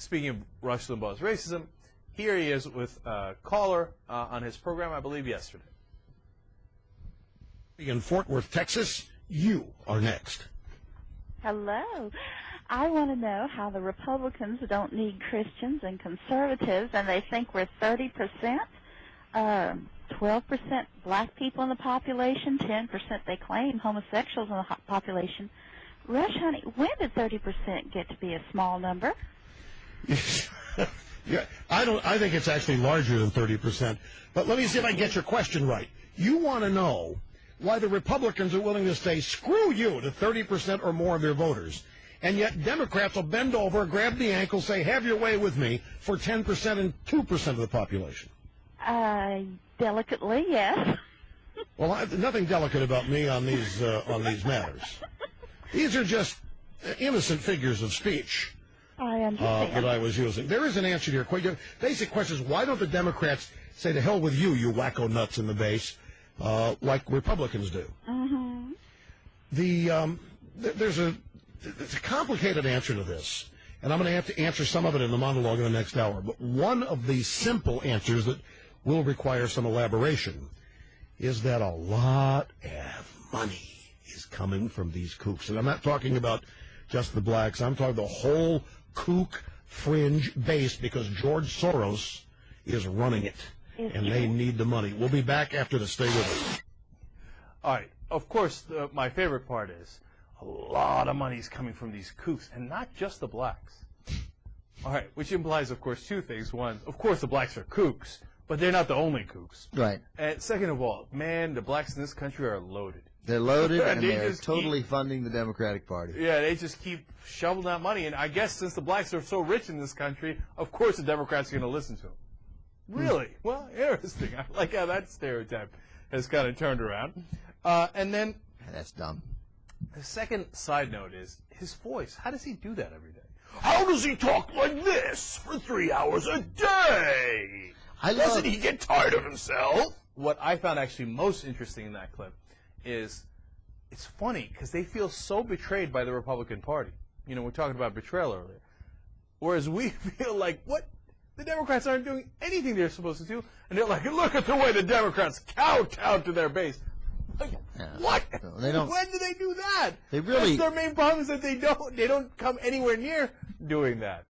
speaking of Rush Limbaugh's racism, here he is with a caller on his program, I believe, yesterday. In Fort Worth, Texas, you are next. Hello. I want to know how the Republicans don't need Christians and conservatives, and they think we're 30%, 12% black people in the population, 10% they claim homosexuals in the population. Rush, honey, when did 30% get to be a small number? Yeah, I think it's actually larger than 30%. But let me see if I can get your question right. You want to know why the Republicans are willing to say, screw you, to 30% or more of their voters. And yet Democrats will bend over, grab the ankle, say, have your way with me, for 10% and 2% of the population. Delicately, yes. Well, nothing delicate about me on these matters. These are just innocent figures of speech I understand. that I was using. There is an answer to your question. Basic question is, why don't the Democrats say, to hell with you, you wacko nuts in the base, like Republicans do? Mm-hmm. There's a complicated answer to this, and I'm going to have to answer some of it in the monologue in the next hour. But one of the simple answers that will require some elaboration is that a lot of money is coming from these kooks. And I'm not talking about just the blacks. I'm talking the whole kook fringe base, because George Soros is running it, and they need the money. We'll be back after the Stay With Us. All right. Of course, my favorite part is a lot of money is coming from these kooks, and not just the blacks. All right, which implies, of course, two things. One, of course, the blacks are kooks, but they're not the only kooks. Right. And second of all, man, the blacks in this country are loaded. They're loaded, and They they're just totally funding the Democratic Party. Yeah, they just keep shoveling out money. And I guess since the blacks are so rich in this country, of course the Democrats are going to listen to them. Really? Well, interesting. I like how that stereotype has kind of turned around. And then That's dumb. the second side note is his voice. How does he do that every day? How does he talk like this for 3 hours a day? Doesn't he get tired of himself? What I found actually most interesting in that clip is it's funny because they feel so betrayed by the Republican Party. You know, we're talking about betrayal earlier. Whereas we feel like, what? The Democrats aren't doing anything they're supposed to do. And they're like, look at the way the Democrats kowtow to their base. Like, what? They don't. When do they do that? They really. That's their main problem, is that they don't come anywhere near doing that.